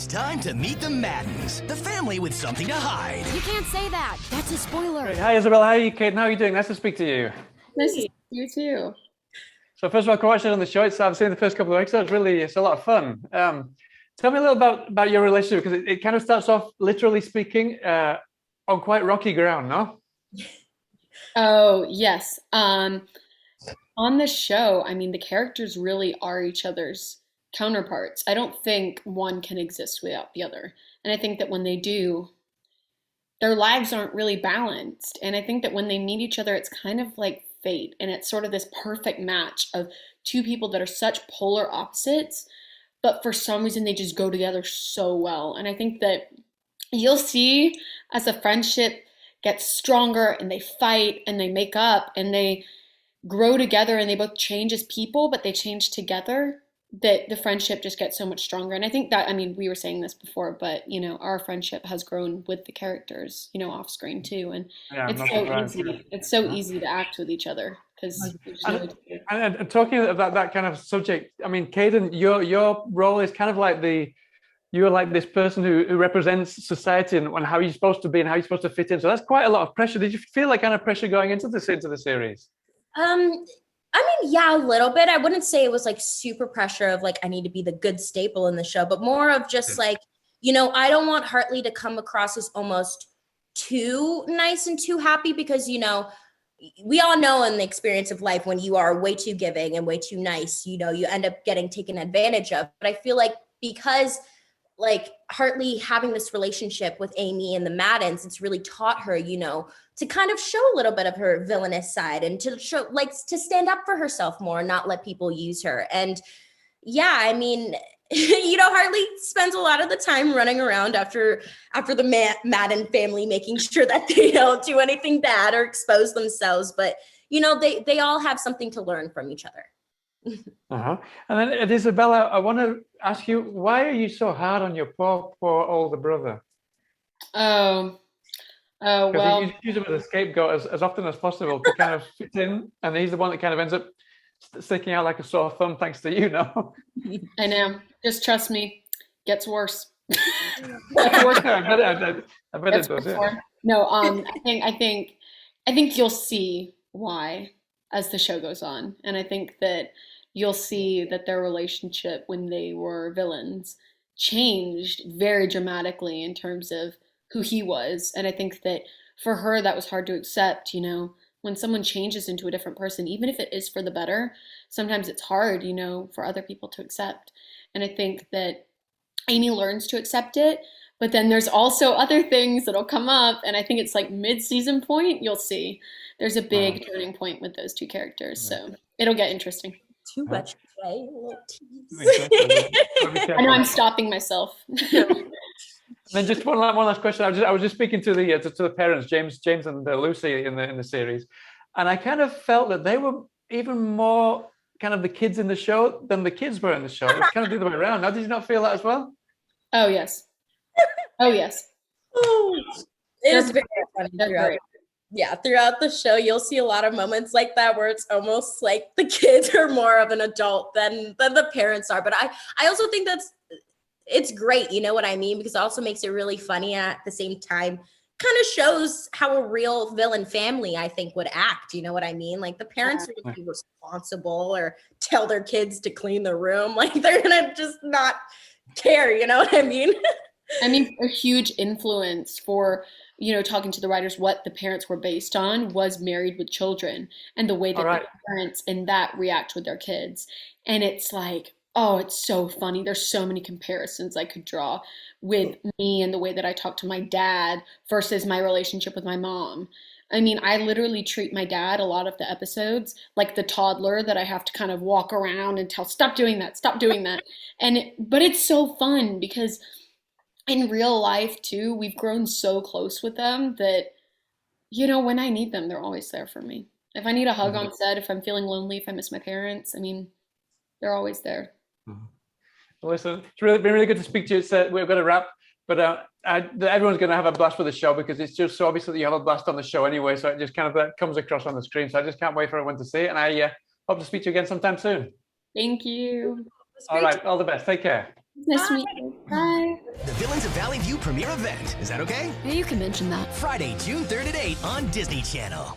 time to meet the Maddens, the family with something to hide. You can't say that. That's a spoiler. Great. Hi, Isabella. How are you, Kayden? How are you doing? Nice to speak to you. Nice to see you too. So first of all, congratulations on the show. I've seen the first couple of episodes. It's a lot of fun. Tell me a little about your relationship, because it kind of starts off, literally speaking, on quite rocky ground, no? Oh, yes. On the show, I mean, the characters really are each other's counterparts. I don't think one can exist without the other. And I think that when they do, their lives aren't really balanced. And I think that when they meet each other, it's kind of like fate. And it's sort of this perfect match of two people that are such polar opposites, but for some reason they just go together so well. And I think that you'll see as the friendship gets stronger and they fight and they make up and they grow together and they both change as people, but they change together, that the friendship just gets so much stronger. And I think that, I mean, we were saying this before, but, you know, our friendship has grown with the characters, you know, off screen too. And it's so easy. It's so easy to act with each other because. And talking about that kind of subject, I mean, Kayden, your role is kind of like you're like this person who represents society and how you're supposed to be and how you're supposed to fit in. So that's quite a lot of pressure. Did you feel like kind of pressure going into the series? I mean, yeah, a little bit. I wouldn't say it was like super pressure of like, I need to be the good staple in the show, but more of just like, you know, I don't want Hartley to come across as almost too nice and too happy because, you know, we all know in the experience of life, when you are way too giving and way too nice, you know, you end up getting taken advantage of. But I feel like because like Hartley having this relationship with Amy and the Maddens, it's really taught her, you know, to kind of show a little bit of her villainous side and to show, like, to stand up for herself more and not let people use her. And yeah, I mean, you know, Hartley spends a lot of the time running around after the Madden family, making sure that they don't do anything bad or expose themselves. But, you know, they all have something to learn from each other. And then Isabella, I want to ask you, why are you so hard on your poor older brother? Well, you use him as a scapegoat as often as possible to kind of fit in, and he's the one that kind of ends up sticking out like a sore thumb, thanks to you, no? I know. Just trust me, gets worse. Gets worse. I bet it does. Yeah. No, I think you'll see why as the show goes on, and I think that you'll see that their relationship when they were villains changed very dramatically in terms of who he was. And I think that for her, that was hard to accept, you know, when someone changes into a different person, even if it is for the better, sometimes it's hard, you know, for other people to accept. And I think that Amy learns to accept it, but then there's also other things that'll come up. And I think it's like mid-season point, you'll see there's a big turning point with those two characters. So it'll get interesting. Too much play, a little tease. I know I'm stopping myself. And then just one last question. I was just speaking to the parents, James and Lucy in the series, and I kind of felt that they were even more kind of the kids in the show than the kids were in the show. It's kind of the other way around. Now, did you not feel that as well? Oh yes. Oh yes. It is very funny. Throughout the show, you'll see a lot of moments like that where it's almost like the kids are more of an adult than the parents are. But I also think it's great, you know what I mean? Because it also makes it really funny at the same time, kind of shows how a real villain family, I think, would act. You know what I mean? Like the parents are going to be responsible or tell their kids to clean the room. Like they're going to just not care. You know what I mean? I mean, a huge influence for, you know, talking to the writers, what the parents were based on was Married with Children and the way that the parents in that react with their kids. And it's like, oh, it's so funny. There's so many comparisons I could draw with me and the way that I talk to my dad versus my relationship with my mom. I mean, I literally treat my dad a lot of the episodes like the toddler that I have to kind of walk around and tell, stop doing that, stop doing that. But it's so fun because in real life too, we've grown so close with them that, you know, when I need them, they're always there for me. If I need a hug on set, if I'm feeling lonely, if I miss my parents, I mean, they're always there. Well, listen, it's been really good to speak to you. We're going to wrap, but everyone's going to have a blast with the show because it's just so obvious that you have a blast on the show anyway. So it just kind of that comes across on the screen. So I just can't wait for everyone to see it. And I hope to speak to you again sometime soon. Thank you. All right. All the best. Take care. Nice to meet you. Bye. The Villains of Valley View premiere event. Is that okay? Yeah, you can mention that. Friday, June 3rd at 8 on Disney Channel.